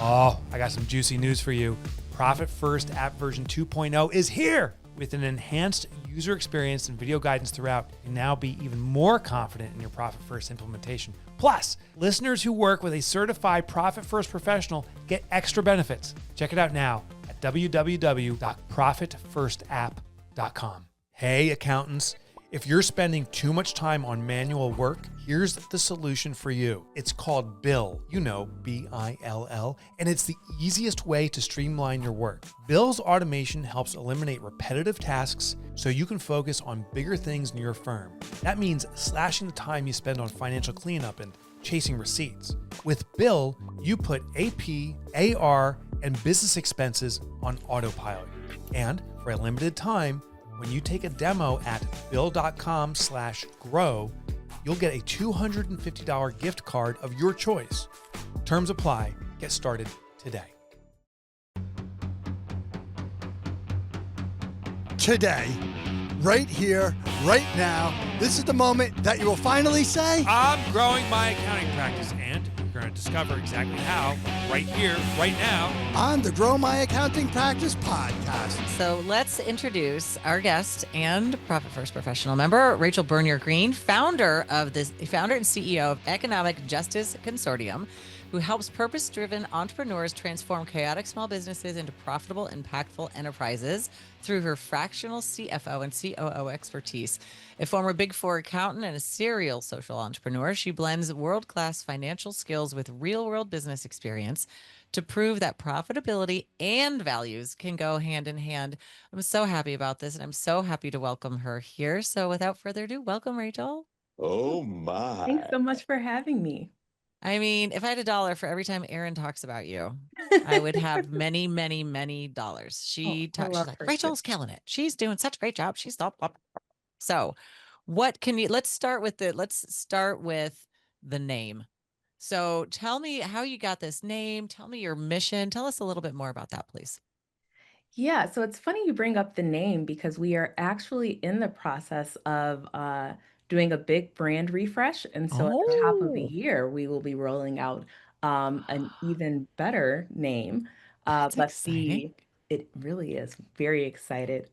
Oh, I got some juicy news for you. Profit First app version 2.0 is here. With an enhanced user experience and video guidance throughout, you can now be even more confident in your Profit First implementation. Plus, listeners who work with a certified Profit First professional get extra benefits. Check it out now at www.profitfirstapp.com. Hey, accountants. If you're spending too much time on manual work, here's the solution for you. It's called Bill, Bill, and it's the easiest way to streamline your work. Bill's automation helps eliminate repetitive tasks so you can focus on bigger things in your firm. That means slashing the time you spend on financial cleanup and chasing receipts. With Bill, you put AP, AR, and business expenses on autopilot. And for a limited time, when you take a demo at bill.com/grow, you'll get a $250 gift card of your choice. Terms apply. Get started today. Today, right here, right now, this is the moment that you will finally say, I'm growing my accounting practice, and you're going to discover exactly how right here, right now, on the Grow My Accounting Practice podcast. So let's introduce our guest and Profit First professional member, Rachel Bernier-Green, founder and CEO of Economic Justice Consortium, who helps purpose-driven entrepreneurs transform chaotic small businesses into profitable, impactful enterprises through her fractional CFO and COO expertise. A former Big Four accountant and a serial social entrepreneur, she blends world-class financial skills with real-world business experience to prove that profitability and values can go hand in hand. I'm so happy about this, and I'm so happy to welcome her here. So without further ado, welcome, Rachel. Oh my. Thanks so much for having me. I mean, if I had $1 for every time Erin talks about you, I would have many, many, many dollars. She's like, Rachel's killing it. She's doing such a great job. She's top. So what can you, let's start with the name. So tell me how you got this name. Tell me your mission. Tell us a little bit more about that, please. Yeah, so it's funny you bring up the name because we are actually in the process of doing a big brand refresh. And so at the top of the year, we will be rolling out an even better name. That's exciting. It really is very excited.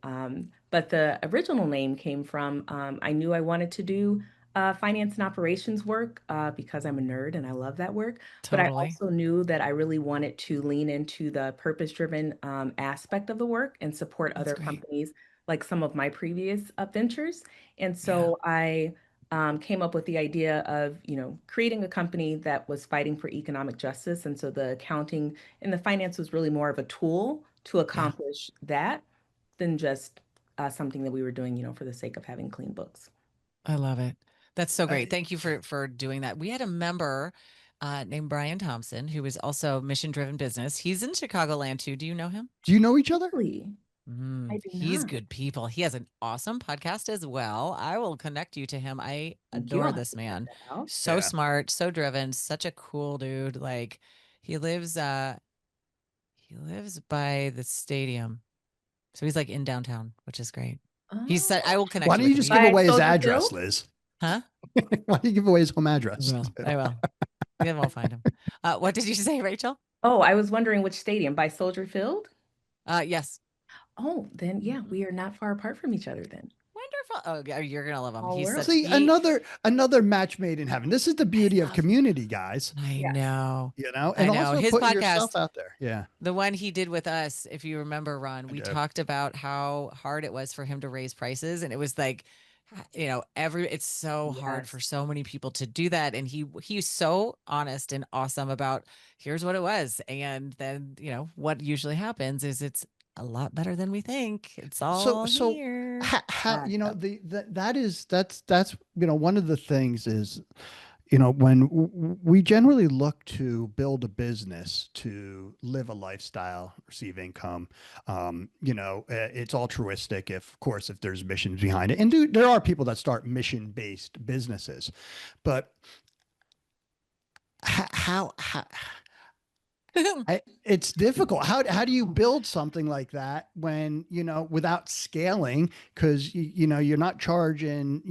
But the original name came from, I knew I wanted to do finance and operations work because I'm a nerd and I love that work. Totally. But I also knew that I really wanted to lean into the purpose-driven aspect of the work and support other companies like some of my previous ventures. And so I came up with the idea of, creating a company that was fighting for economic justice. And so the accounting and the finance was really more of a tool to accomplish that than just something that we were doing, for the sake of having clean books. I love it. That's so great. Thank you for doing that. We had a member named Brian Thompson, who is also mission-driven business. He's in Chicagoland too. Do you know him? Do you know each other? He's good people. He has an awesome podcast as well. I will connect you to him. I adore this man. So smart, so driven, such a cool dude. Like he lives by the stadium. So he's like in downtown, which is great. He said, I will connect. Why don't you just give away his address, Liz? Huh? Why don't you give away his home address? I will. Then we'll find him. What did you say, Rachel? Oh, I was wondering which stadium, by Soldier Field? Yes. Oh, then we are not far apart from each other then. Wonderful. Oh, you're gonna love him. Another match made in heaven. This is the beauty of community, guys. I know. And I know. also His putting podcast yourself out there. Yeah. The one he did with us, if you remember, Ron, we talked about how hard it was for him to raise prices, and it was like, it's so hard for so many people to do that. And he's so honest and awesome about here's what it was. And then, what usually happens is it's a lot better than we think. It's all here. How that's one of the things is, when we generally look to build a business to live a lifestyle, receive income, it's altruistic. Of course, if there's missions behind it, and there are people that start mission-based businesses, but how it's difficult. How do you build something like that when, without scaling, because, you're not charging,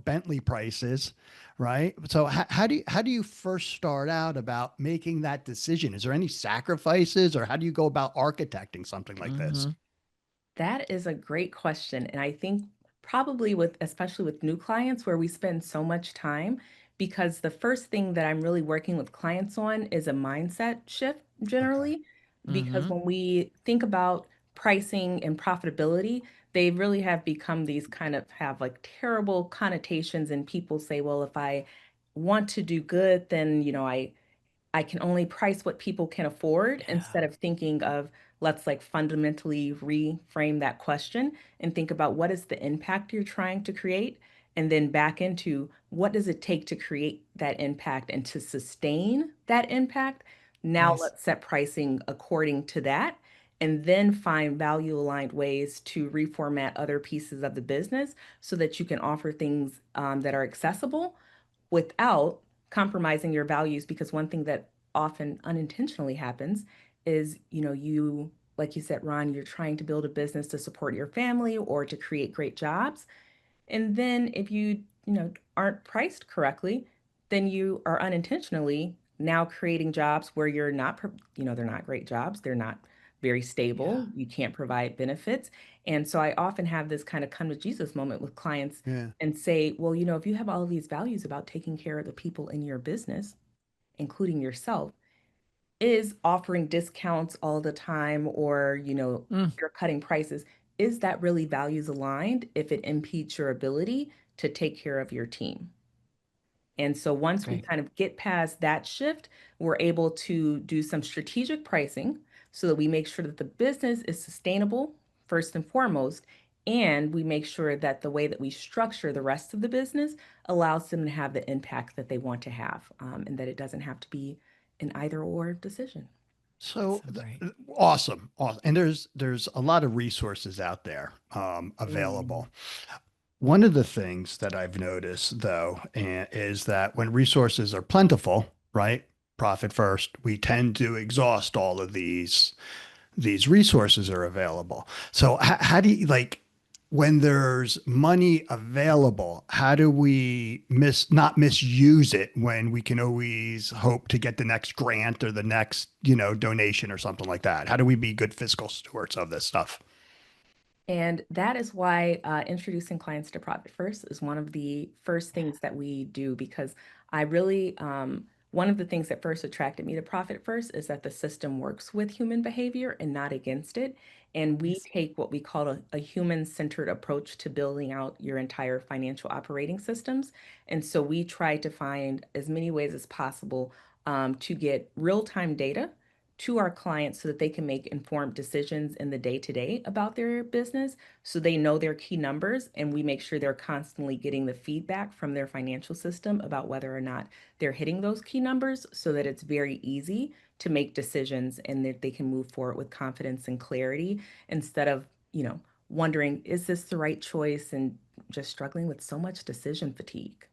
Bentley prices, right? So how do you first start out about making that decision? Is there any sacrifices, or how do you go about architecting something like this? Mm-hmm. That is a great question. And I think probably with, especially with new clients where we spend so much time, because the first thing that I'm really working with clients on is a mindset shift Okay. generally. Because Mm-hmm. when we think about pricing and profitability, they really have become these kind of have like terrible connotations. And people say, well, if I want to do good, then, I can only price what people can afford Yeah. instead of thinking of let's like fundamentally reframe that question and think about what is the impact you're trying to create and then back into what does it take to create that impact and to sustain that impact. Now Nice. let's set pricing according to that and then find value aligned ways to reformat other pieces of the business so that you can offer things that are accessible without compromising your values, because one thing that often unintentionally happens is you, like you said, Ron, you're trying to build a business to support your family or to create great jobs, and then if you aren't priced correctly, then you are unintentionally now creating jobs where you're not, they're not great jobs. They're not very Yeah. stable. You can't provide benefits. And so I often have this kind of come to Jesus moment with clients Yeah. and say, well, if you have all of these values about taking care of the people in your business, including yourself, is offering discounts all the time or Mm. you're cutting prices, is that really values aligned if it impedes your ability to take care of your team? And so once we Great. kind of get past that shift, we're able to do some strategic pricing so that we make sure that the business is sustainable first and foremost, and we make sure that the way that we structure the rest of the business allows them to have the impact that they want to have, and that it doesn't have to be an either or decision. So So great. awesome, awesome. And there's a lot of resources out there Mm. available. One of the things that I've noticed, though, is that when resources are plentiful, right, profit first, we tend to exhaust all of these resources are available. So how do you like when there's money available, how do we not misuse it when we can always hope to get the next grant or the next, donation or something like that? How do we be good fiscal stewards of this stuff? And that is why introducing clients to Profit First is one of the first things that we do, because I really, one of the things that first attracted me to Profit First is that the system works with human behavior and not against it. And we Nice. take what we call a human-centered approach to building out your entire financial operating systems. And so we try to find as many ways as possible to get real-time data to our clients so that they can make informed decisions in the day to day about their business. So they know their key numbers, and we make sure they're constantly getting the feedback from their financial system about whether or not they're hitting those key numbers so that it's very easy to make decisions and that they can move forward with confidence and clarity instead of, wondering, is this the right choice, and just struggling with so much decision fatigue.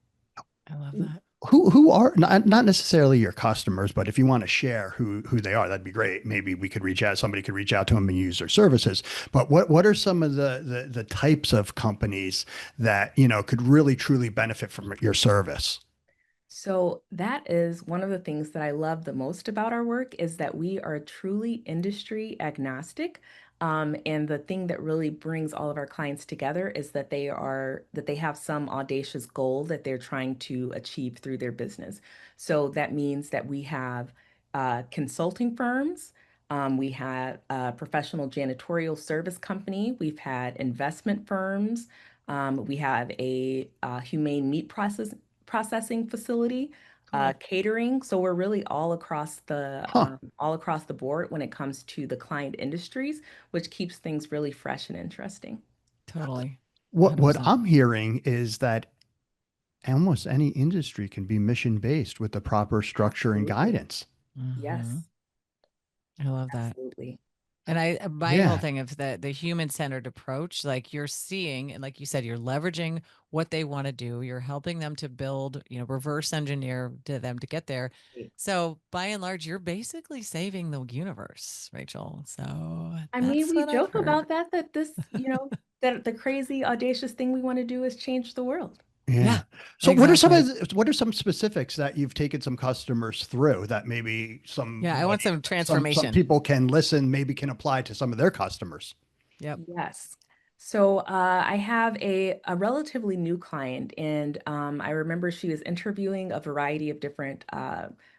I love that. Who are not necessarily your customers, but if you want to share who they are, that'd be great. Maybe we could reach out, somebody could reach out to them and use their services. But what are some of the types of companies that, could really truly benefit from your service? So that is one of the things that I love the most about our work is that we are truly industry agnostic. And the thing that really brings all of our clients together is that they have some audacious goal that they're trying to achieve through their business. So that means that we have consulting firms. We had a professional janitorial service company. We've had investment firms. We have a humane meat processing facility, Cool. catering. So we're really Huh. all across the board when it comes to the client industries, which keeps things really fresh and interesting. Totally. What 100%. I'm hearing is that almost any industry can be mission based with the proper structure and Absolutely. guidance. Mm-hmm. Yes, I love that. absolutely. And my whole Yeah. thing of the human-centered approach, like you're seeing, and like you said, you're leveraging what they want to do. You're helping them to build, reverse engineer to them to get there. So by and large, you're basically saving the universe, Rachel. So I mean, that's we what I've joke heard. about that, that this, that the crazy, audacious thing we want to do is change the world. Yeah. Yeah, So exactly. what are some specifics that you've taken some customers through that maybe Yeah, I want some some transformation. people can listen, maybe can apply to some of their customers? Yep. Yes. So I have a relatively new client, and I remember she was interviewing a variety of different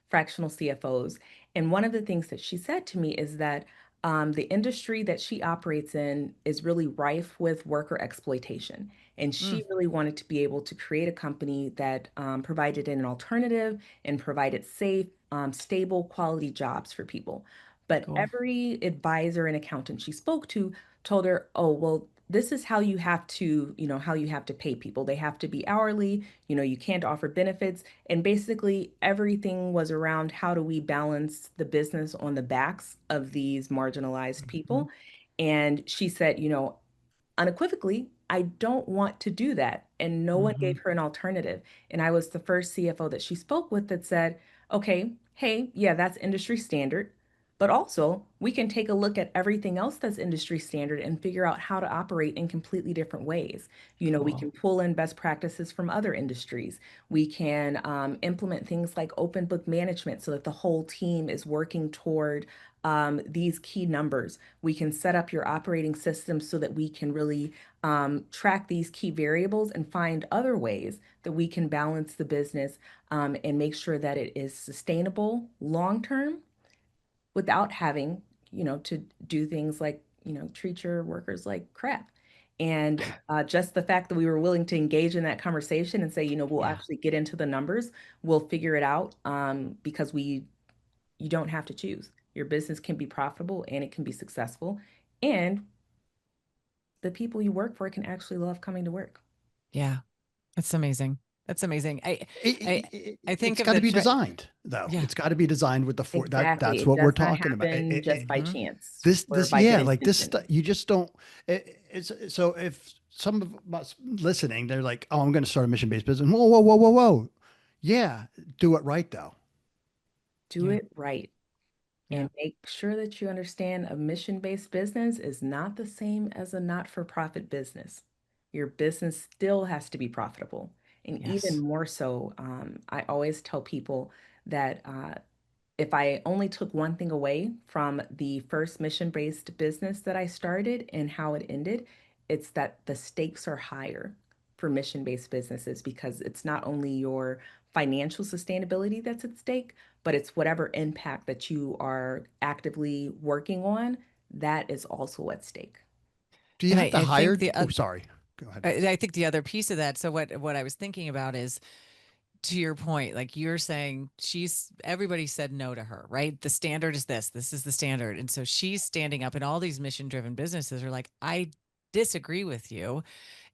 fractional CFOs. And one of the things that she said to me is that the industry that she operates in is really rife with worker exploitation. And Mm, she really wanted to be able to create a company that provided an alternative and provided safe, stable, quality jobs for people. But cool. every advisor and accountant she spoke to told her, oh, well, this is how you have to, how you have to pay people. They have to be hourly, you can't offer benefits. And basically everything was around how do we balance the business on the backs of these marginalized Mhm. people. And she said, unequivocally, I don't want to do that. And no one Mhm. gave her an alternative. And I was the first CFO that she spoke with that said, okay, hey, yeah, that's industry standard. But also, we can take a look at everything else that's industry standard and figure out how to operate in completely different ways. We Cool. can pull in best practices from other industries. We can implement things like open book management so that the whole team is working toward these key numbers. We can set up your operating system so that we can really track these key variables and find other ways that we can balance the business and make sure that it is sustainable long term without having, to do things like, treat your workers like crap. And just the fact that we were willing to engage in that conversation and say, we'll Yeah. actually get into the numbers, we'll figure it out because you don't have to choose. Your business can be profitable and it can be successful. And the people you work for can actually love coming to work. Yeah. That's amazing. That's amazing. I I think It's of got to the be designed, though. yeah. It's got to be designed with the Exactly. that's It what we're does not talking about. happen just by Mhm. chance or by good Yeah, like intention. you just don't. It's so if some of us listening, they're like, "Oh, I'm going to start a mission-based business." Whoa, whoa, whoa, whoa, whoa! Yeah, do it right though. Do Yeah. it right Yeah. and make sure that you understand a mission-based business is not the same as a not-for-profit business. Your business still has to be profitable. And even Yes. more so, I always tell people that if I only took one thing away from the first mission-based business that I started and how it ended, it's that the stakes are higher for mission-based businesses because it's not only your financial sustainability that's at stake, but it's whatever impact that you are actively working on that is also at stake. Do you And have to I think hire? the Oh, sorry. Go ahead. I think the other piece of that, so what I was thinking about is to your point, like you're saying everybody said no to her, right? The standard is this is the standard. And so she's standing up and all these mission driven businesses are like, I disagree with you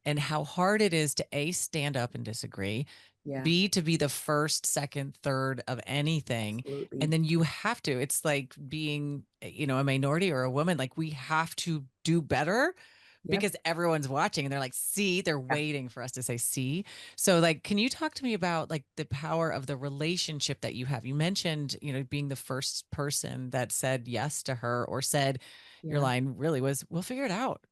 and how hard it is to A, stand up and disagree, Yeah, B, to be the first, second, third of anything. And absolutely. then you have to, it's like being, a minority or a woman, like we have to do better Yep. because everyone's watching and they're like, see, they're Yeah. waiting for us to say, see. So like, can you talk to me about like the power of the relationship that you have? You mentioned, being the first person that said yes to her or said, your Yeah. line really was, we'll figure it out.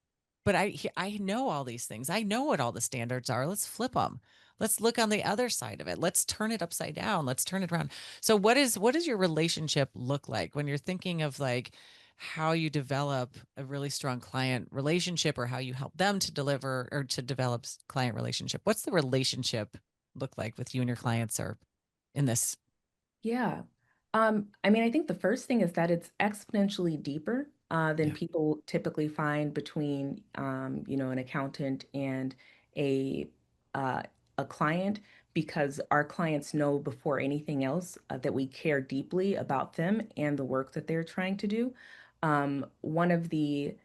But I know all these things. I know what all the standards are. Let's flip them. Let's look on the other side of it. Let's turn it upside down. Let's turn it around. So what does your relationship look like when you're thinking of like how you develop a really strong client relationship or how you help them to deliver or to develop client relationship? What's the relationship look like with you and your clients or in this? Yeah. I mean, I think the first thing is that it's exponentially deeper than Yeah. people typically find between, an accountant and a uh, a client, because our clients know before anything else that we care deeply about them and the work that they're trying to do. One of the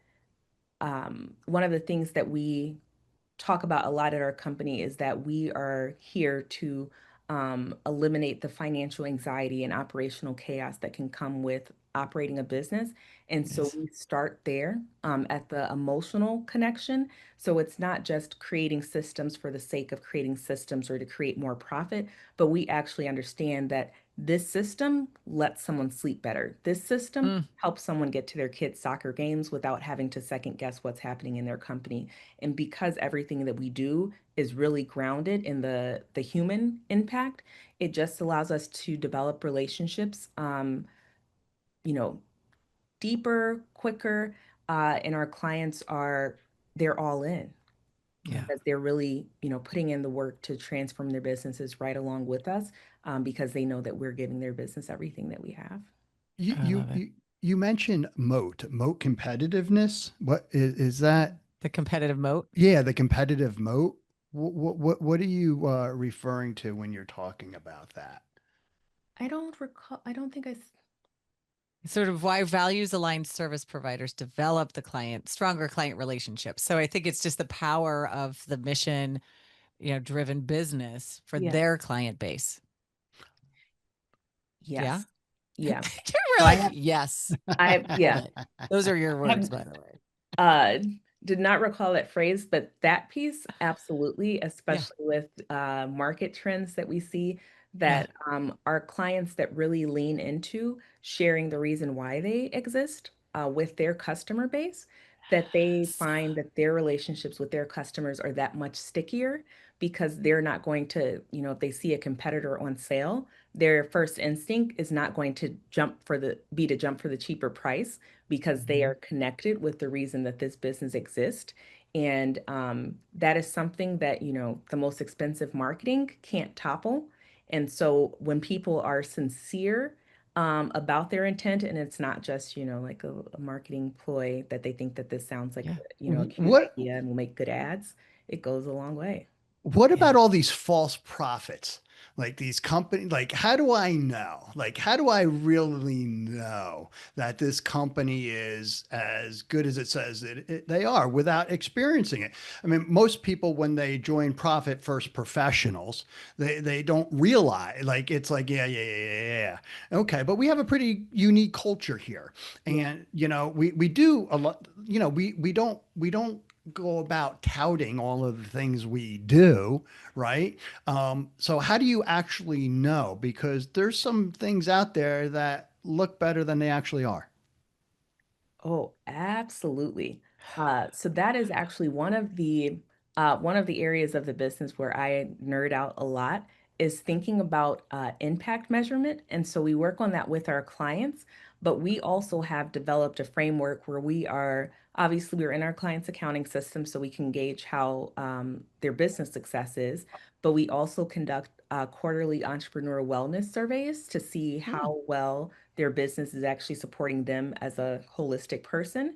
things that we talk about a lot at our company is that we are here to eliminate the financial anxiety and operational chaos that can come with operating a business. And so Yes. we start there at the emotional connection. So it's not just creating systems for the sake of creating systems or to create more profit, but we actually understand that This system lets someone sleep better. This system helps someone get to their kids' soccer games without having to second guess what's happening in their company. And because everything that we do is really grounded in the human impact, it just allows us to develop relationships, you know, deeper, quicker, and our clients they're all in Yeah. because they're really, putting in the work to transform their businesses right along with us, because they know that we're giving their business everything that we have. You I you love it. you, you mentioned moat competitiveness. What is that? The competitive moat. Yeah, the competitive moat. What are you referring to when you're talking about that? I don't recall, I don't think Sort of why values aligned service providers develop stronger client relationships. So I think it's just the power of the mission, driven business for yeah, their client base. Yeah. yes, yeah. We're So I like, have, yes, love yeah, it. Those are your I have words, by the way. Uh, did not recall that phrase, but that piece, absolutely, Yeah. especially with market trends that we see, Yeah. that our clients that really lean into sharing the reason why they exist with their customer base, that they Yes. find that their relationships with their customers are that much stickier because they're not going to, if they see a competitor on sale, their first instinct is not going to jump for the cheaper price because they Mhm. are connected with the reason that this business exists. And that is something that, the most expensive marketing can't topple. And so when people are sincere about their intent, and it's not just, like a marketing ploy that they think that this sounds like, Yeah. a cute What idea and will make good ads, it goes a long way. What Yeah. about all these false prophets? Like these companies, like how do I know? Like how do I really know that this company is as good as it says they are without experiencing it? I mean, most people when they join profit first professionals, they don't realize like it's like yeah. Okay, but we have a pretty unique culture here. Yeah. And we do a lot, we don't go about touting all of the things we do, right? So how do you actually know? Because there's some things out there that look better than they actually are. Oh, absolutely. So that is actually one of the areas of the business where I nerd out a lot is thinking about impact measurement. And so we work on that with our clients, but we also have developed a framework where we're in our client's accounting system so we can gauge how their business success is, but we also conduct quarterly entrepreneur wellness surveys to see Hmm. how well their business is actually supporting them as a holistic person.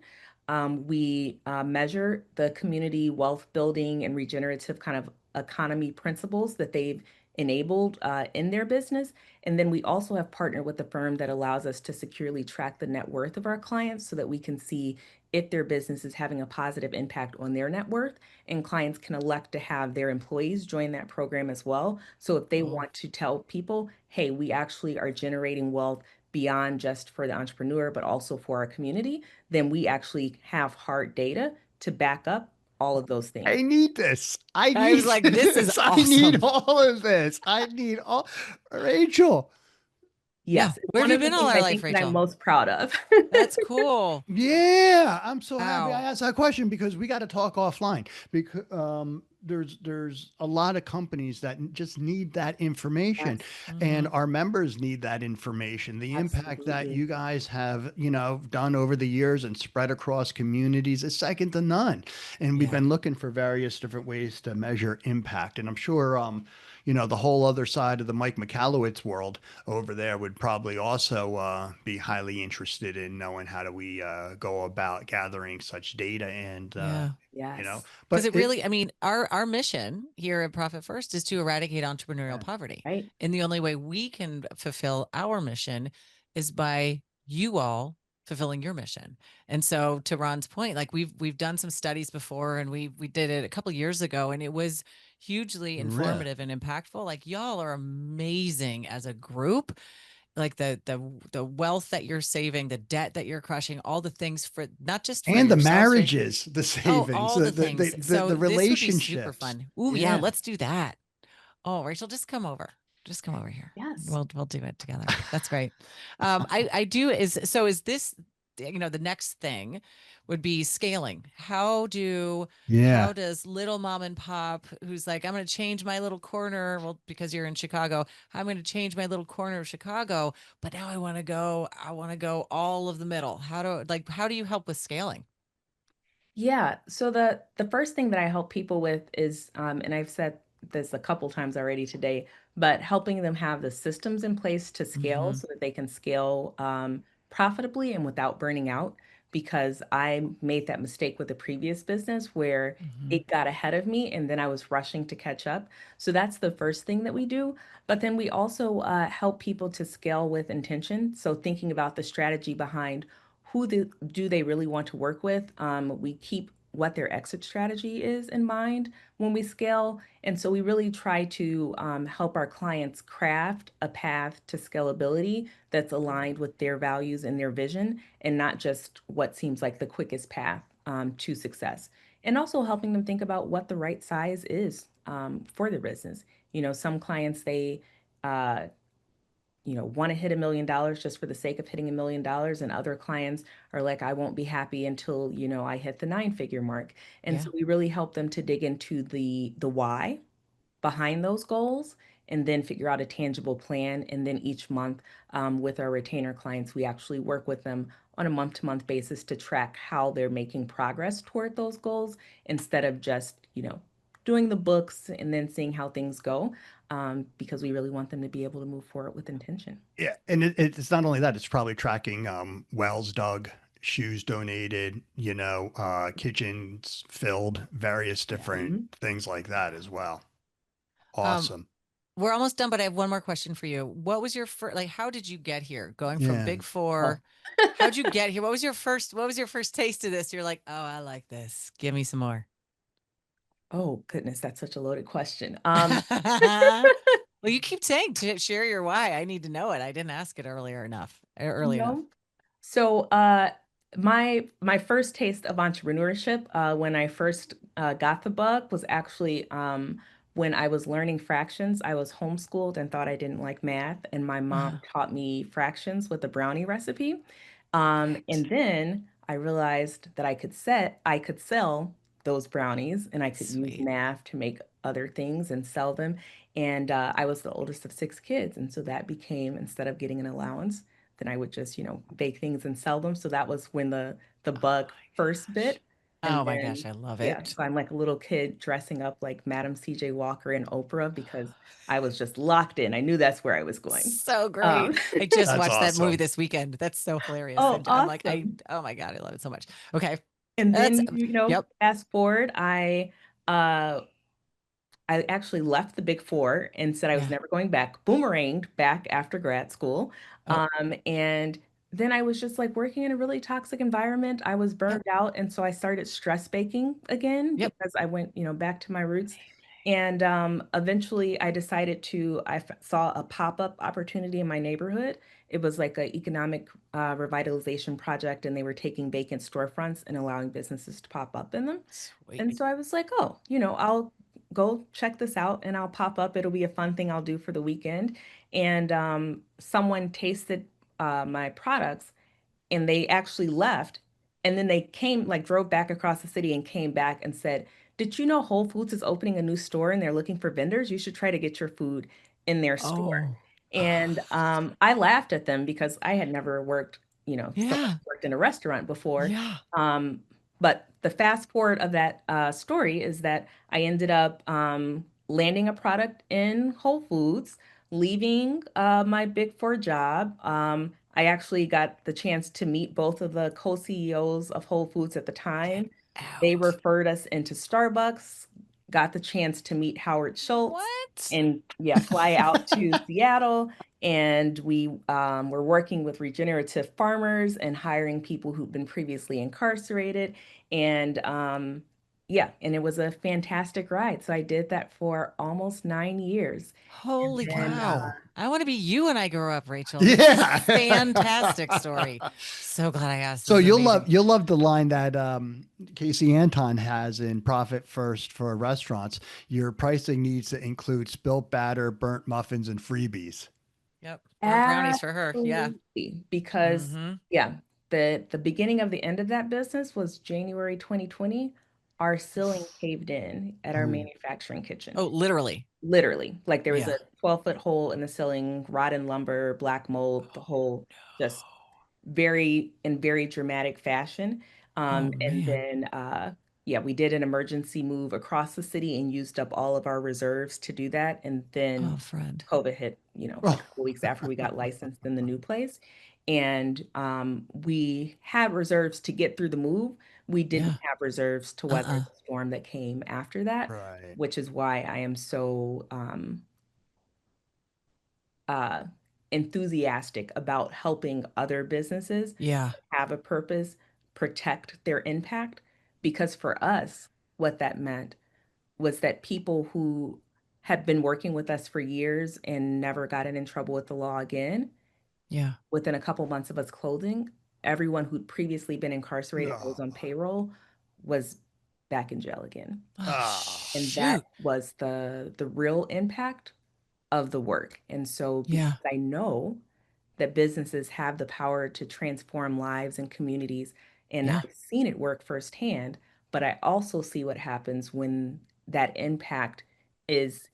We measure the community wealth building and regenerative kind of economy principles that they've enabled in their business. And then we also have partnered with a firm that allows us to securely track the net worth of our clients so that we can see if their business is having a positive impact on their net worth. And clients can elect to have their employees join that program as well. So if they Oh, want to tell people, hey, we actually are generating wealth beyond just for the entrepreneur, but also for our community, then we actually have hard data to back up all of those things. I need this. I I was need like, this is this. I need awesome. all of this. I need all. Rachel. Yeah. Yes, it's Where have one you of the been all things our I life, think that I'm Rachel? most proud of. That's cool. Yeah, I'm so happy I Wow. asked that question because we got to talk offline. Because there's a lot of companies that just need that information, Yes, and Hmm. our members need that information. The impact that absolutely. you guys have, done over the years and spread across communities is second to none. And we've Yeah. been looking for various different ways to measure impact. And I'm sure, the whole other side of the Mike Michalowicz world over there would probably also be highly interested in knowing how do we go about gathering such data and Yeah. Yes, Because but it really, I mean, our mission here at Profit First is to eradicate entrepreneurial yeah. poverty. right? And the only way we can fulfill our mission is by you all fulfilling your mission. And so to Ron's point, like we've done some studies before and we did it a couple years ago and it was hugely Really? informative and impactful. Like y'all are amazing as a group, like the wealth that you're saving, the debt that you're crushing, all the things for not just for And the yourselves, right? marriages, the Oh, savings, all the the things. So the this would be super relationships. fun. Ooh, yeah, Yeah. let's do that. Oh, Rachel, just come over. Just come over here. Yes. We'll do it together. That's great. I do is this, the next thing would be scaling. How does little mom and pop who's like, I'm going to change my little corner, well, because you're in Chicago, I'm going to change my little corner of Chicago, but now I want to go all of the middle. How do you help with scaling? Yeah. So the first thing that I help people with is, and I've said this a couple times already today, but helping them have the systems in place to scale Mm-hmm. so that they can scale profitably and without burning out. Because I made that mistake with the previous business where Mm-hmm. it got ahead of me and then I was rushing to catch up. So that's the first thing that we do. But then we also help people to scale with intention. So thinking about the strategy behind do they really want to work with? We keep what their exit strategy is in mind when we scale. And so we really try to help our clients craft a path to scalability that's aligned with their values and their vision, and not just what seems like the quickest path to success. And also helping them think about what the right size is for their business. Some clients, they uh, want to hit $1 million just for the sake of hitting $1 million. And other clients are like, I won't be happy until, I hit the 9-figure mark. And Yeah. so we really help them to dig into the why behind those goals and then figure out a tangible plan. And then each month with our retainer clients, we actually work with them on a month-to-month basis to track how they're making progress toward those goals instead of just, doing the books and then seeing how things go, because we really want them to be able to move forward with intention. Yeah, and it's not only that; it's probably tracking wells dug, shoes donated, kitchens filled, various different Mhm. things like that as well. Um, Awesome. we're almost done, but I have one more question for you. What was your first, how did you get here? Going from Yeah. Big Oh. Four, how'd you get here? What was your first taste of this? You're like, oh, I like this. Give me some more. Oh, goodness, that's such a loaded question. Well, you keep saying to share your why. I need to know it. I didn't ask it early enough. No. So, my first taste of entrepreneurship, when I first got the bug, was actually when I was learning fractions. I was homeschooled and thought I didn't like math, and my mom Uh-huh. taught me fractions with a brownie recipe. Perfect. And then I realized that I could sell those brownies, and I could use Sweet. math to make other things and sell them. And I was the oldest of 6 kids, and so that became, instead of getting an allowance, then I would just, bake things and sell them. So that was when the Oh bug my first gosh. bit. And Oh my gosh, then, I love yeah, it. so I'm like a little kid dressing up like Madam CJ Walker and Oprah because I was just locked in. I knew that's where I was going. So Um, great. I just That's watched that movie awesome. this weekend. That's so hilarious. oh, I'm like, awesome. oh my God, I love it so much. Okay. And That's, then, yep. fast forward, uh, I actually left the Big Four and said I was Yeah. never going back, boomeranged back after grad school. Oh, And then I was just like working in a really toxic environment. I was yep. burned out. And so I started stress baking again Yep. because I went, back to my roots. And eventually I decided saw a pop-up opportunity in my neighborhood. It was like an economic revitalization project, and they were taking vacant storefronts and allowing businesses to pop up in them. And Sweet. so I was like, oh, I'll go check this out and I'll pop up. It'll be a fun thing I'll do for the weekend. And someone tasted my products and they actually left. And then they came, like, drove back across the city and came back and said, did you know Whole Foods is opening a new store and they're looking for vendors? You should try to get your food in their store. Oh, And I laughed at them because I had never worked, so much yeah. worked in a restaurant before. Yeah. Um, but the fast forward of that story is that I ended up landing a product in Whole Foods, leaving my Big Four job. I actually got the chance to meet both of the co-CEOs of Whole Foods at the Get time. They out. referred us into Starbucks, got the chance to meet Howard Schultz, What? and yeah, fly out to Seattle. And we were working with regenerative farmers and hiring people who've been previously incarcerated. And yeah, and it was a fantastic ride. So I did that for almost 9 years. And Holy then, wow. I want to be you when I grow up, Rachel. This is a Yeah. fantastic story. So glad I asked. So This is amazing. you'll love the line that Casey Anton has in Profit First for restaurants. Your pricing needs to include spilt batter, burnt muffins, and freebies. Yep. Burnt brownies for her. Yeah. absolutely, because Mm-hmm. yeah, the beginning of the end of that business was January 2020. Our ceiling caved in at our Ooh. manufacturing kitchen. Oh, literally. Literally, like there was Yeah. a 12-foot hole in the ceiling, rotten lumber, black mold, the whole just very dramatic fashion. Oh And man. then yeah, we did an emergency move across the city and used up all of our reserves to do that. And Oh, then friend. COVID hit, a Oh, couple weeks after we got licensed in the new place. And we had reserves to get through the move. We didn't Yeah. have reserves to weather Uh-uh. the storm that came after that, right. which is why I am so uh, enthusiastic about helping other businesses Yeah. have a purpose, protect their impact. Because for us, what that meant was that people who had been working with us for years and never gotten in trouble with the law again, Yeah. within a couple months of us closing, everyone who'd previously been incarcerated or Oh, was on payroll was back in jail again. Oh, oh, And that shoot. was the real impact of the work. And so because Yeah. I know that businesses have the power to transform lives and communities. And Yeah. I've seen it work firsthand, but I also see what happens when that impact is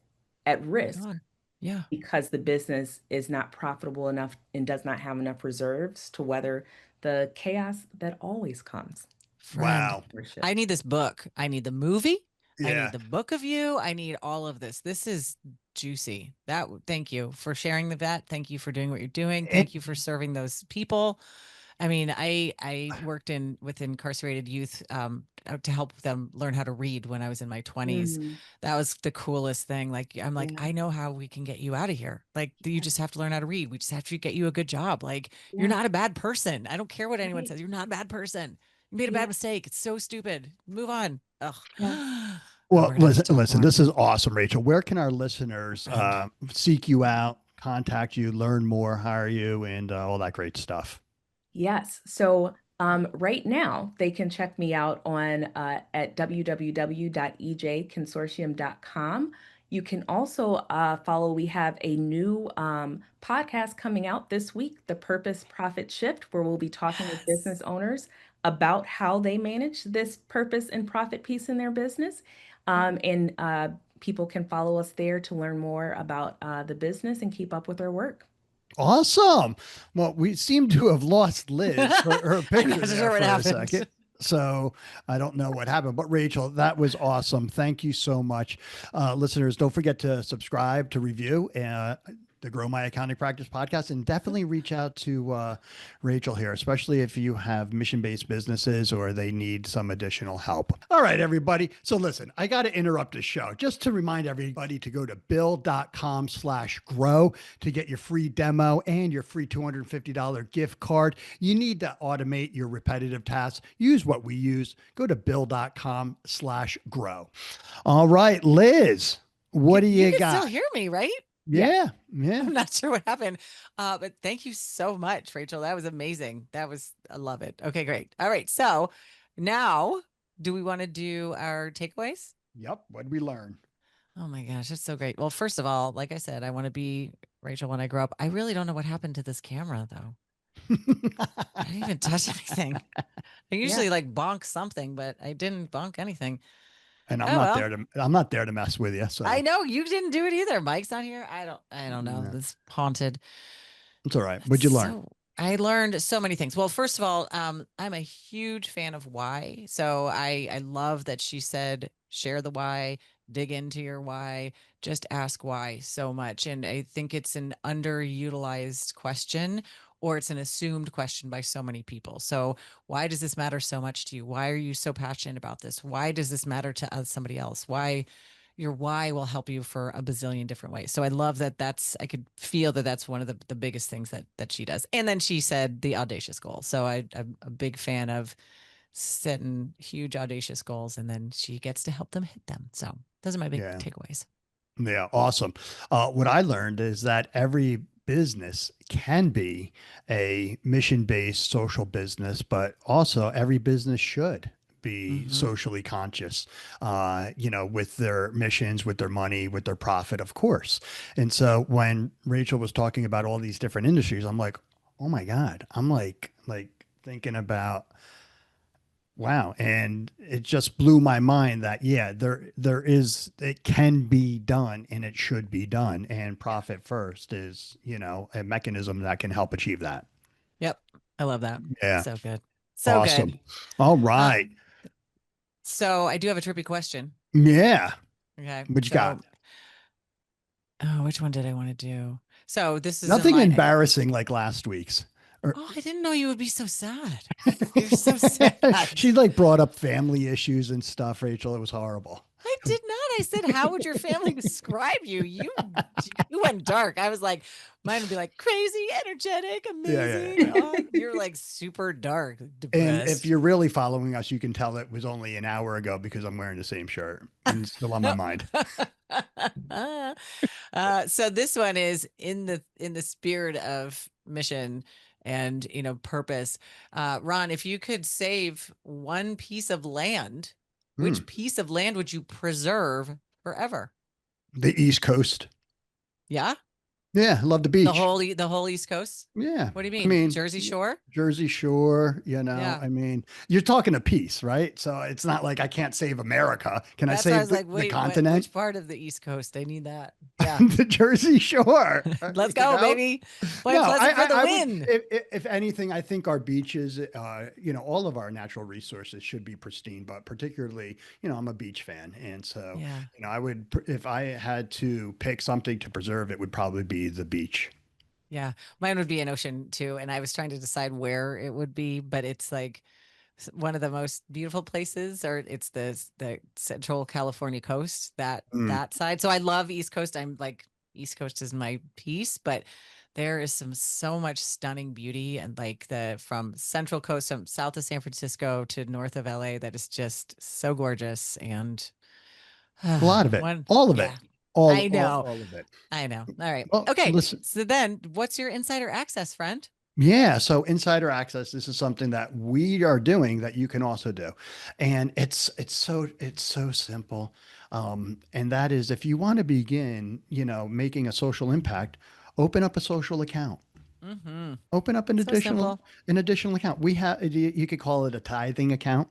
at risk God. Yeah. because the business is not profitable enough and does not have enough reserves to weather the chaos that always comes Friend, wow. I need this book. I need the movie. I need Yeah. the book of you. I need all of this. This is juicy. Thank you for sharing that. Thank you for doing what you're doing. And, Thank you for serving those people. I mean, I worked with incarcerated youth to help them learn how to read when I was in my 20s. Mm, That was the coolest thing. Like I'm like, yeah, I know how we can get you out of here. Like you yeah, just have to learn how to read. We just have to get you a good job. Like you're yeah, not a bad person. I don't care what anyone right, says. You're not a bad person. You made a yeah, bad mistake. It's so stupid. Move on. Ugh. yeah. Oh, well, we're gonna have to listen, talk listen, more, this is awesome, Rachel. Where can our listeners friend. seek you out, contact you, learn more, hire you, and all that great stuff? Yes. So right now they can check me out on at www.ejconsortium.com. You can also follow. We have a new podcast coming out this week, The Purpose Profit Shift, where we'll be talking with Yes. business owners about how they manage this purpose and profit piece in their business. And people can follow us there to learn more about the business and keep up with our work. Awesome. Well, we seem to have lost Liz, her I'm not picture there sure what for a happened. second. So I don't know what happened, but Rachel, that was awesome. Thank you so much. Listeners, don't forget to subscribe, to review, the Grow My Accounting Practice podcast, and definitely reach out to Rachel here, especially if you have mission-based businesses or they need some additional help. All right, everybody. So listen, I got to interrupt the show just to remind everybody to go to bill.com/grow to get your free demo and your free $250 gift card. You need to automate your repetitive tasks. Use what we use. Go to bill.com/grow. All right, Liz, what do You you can still got? hear me, right? Yes. Yeah, yeah. I'm not sure what happened. But thank you so much, Rachel. That was amazing. I love it. Okay, great. All right. So now do we want to do our takeaways? Yep. What did we learn? Oh my gosh, that's so great. Well, first of all, like I said, I want to be Rachel when I grow up. I really don't know what happened to this camera though. I didn't even touch anything. I Yeah. usually like bonk something, but I didn't bonk anything. And Oh well. I'm not there to mess with you. I So know you didn't do it either. Mike's not here. I don't know. yeah, This haunted. it's all right. That's What'd you learn? so I learned so many things. Well, first of all, I'm a huge fan of why. So I love that she said share the why, dig into your why, just ask why so much. And I think it's an underutilized question or it's an assumed question by so many people. So why does this matter so much to you? Why are you so passionate about this? Why does this matter to somebody else? Why your why will help you for a bazillion different ways. So I love that I could feel that that's one of the biggest things that she does. And then she said the audacious goal. So I'm a big fan of setting huge, audacious goals, and then she gets to help them hit them. So those are my big Yeah. takeaways. Yeah, awesome. What I learned is that every business can be a mission-based social business, but also every business should be Mm-hmm. socially conscious, with their missions, with their money, with their profit, of course. And so when Rachel was talking about all these different industries, I'm like, oh my God, I'm like thinking about, wow. And it just blew my mind that, yeah, it can be done and it should be done. And profit first is, a mechanism that can help achieve that. Yep. I love that. Yeah. So good. So Awesome. good. All right. So I do have a trippy question. Yeah. Okay. What you got? Oh, which one did I want to do? So this is Nothing embarrassing like last week's. Oh, I didn't know you would be so sad. You're so sad. She brought up family issues and stuff, Rachel. It was horrible. I did not. I said, how would your family describe you? You went dark. I was like, mine would be like crazy, energetic, amazing. Yeah. Oh, you're like super dark, depressed. And if you're really following us, you can tell it was only an hour ago because I'm wearing the same shirt and it's still on my mind. So this one is in the spirit of mission and purpose. Ron, if you could save one piece of land, which piece of land would you preserve forever? The East Coast. Yeah. Yeah, I love the beach. The whole East Coast. Yeah. What do you mean? I mean, Jersey Shore? Jersey Shore, Yeah. I mean, you're talking a piece, right? So it's not like I can't save America. Can I save the continent? Which part of the East Coast? I need that. Yeah. The Jersey Shore. Let's go, baby. Point Pleasant for the win. If anything, I think our beaches, all of our natural resources should be pristine, but particularly, I'm a beach fan. And so, I would, if I had to pick something to preserve, it would probably be the beach. Yeah, mine would be an ocean too. And I was trying to decide where it would be, but it's like one of the most beautiful places, or it's the Central California coast, that side. So I love East Coast. I'm like, East Coast is my piece, but there is so much stunning beauty, and like from Central Coast, from south of San Francisco to north of LA, that is just so gorgeous. And a lot of it, all of it. I know. All of it. I know. All right. Well, okay. Listen. So then what's your insider access, friend? Yeah. So insider access, this is something that we are doing that you can also do. And it's so simple. And that is, if you want to begin, making a social impact, open up a social account. Mm-hmm. Open up an additional account. You could call it a tithing account.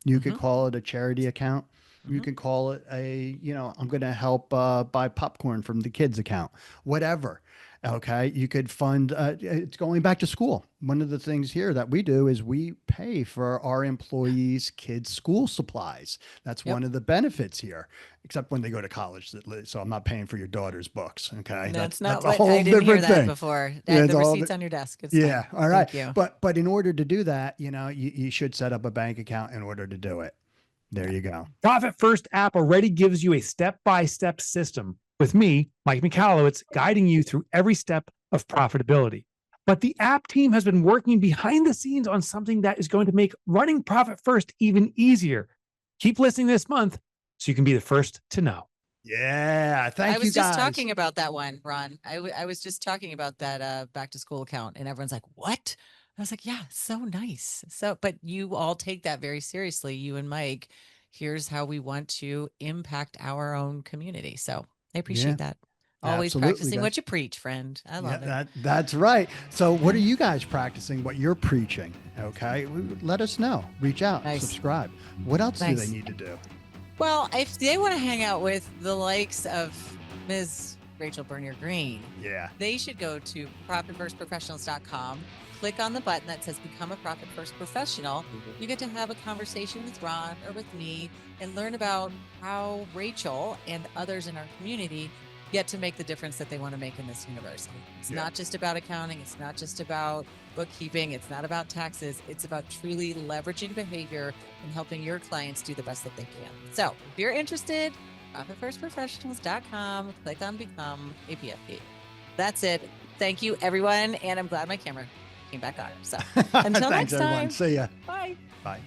You could call it a charity account. You can call it I'm going to help buy popcorn from the kids account, whatever. Okay. You could fund, it's going back to school. One of the things here that we do is we pay for our employees' kids' school supplies. That's one of the benefits here, except when they go to college. So I'm not paying for your daughter's books. Okay. That's not a what whole I didn't hear different that thing. before. The receipts on your desk. It's fine. All right. Thank you. But in order to do that, you should set up a bank account in order to do it. There you go. Profit First app already gives you a step-by-step system with me, Mike Michalowicz, guiding you through every step of profitability. But the app team has been working behind the scenes on something that is going to make running Profit First even easier. Keep listening this month so you can be the first to know. Yeah, thank you guys. I was just talking about that one, Ron. I was just talking about that back to school account, and everyone's like, what? I was like, yeah, so nice. But you all take that very seriously. You and Mike, here's how we want to impact our own community. So I appreciate that. Always practicing what you preach, friend. I love it. That's right. So what are you guys practicing? What you're preaching? Okay. Let us know. Reach out, subscribe. What else do they need to do? Well, if they want to hang out with the likes of Ms. Rachel Bernier Green, they should go to profitfirstprofessionals.com. Click on the button that says Become a Profit First Professional. You get to have a conversation with Ron or with me and learn about how Rachel and others in our community get to make the difference that they want to make in this universe. It's not just about accounting. It's not just about bookkeeping. It's not about taxes. It's about truly leveraging behavior and helping your clients do the best that they can. So if you're interested, profitfirstprofessionals.com, click on Become a PFP. That's it. Thank you, everyone. And I'm glad my camera came back on. So until next time. Everyone. See ya. Bye. Bye.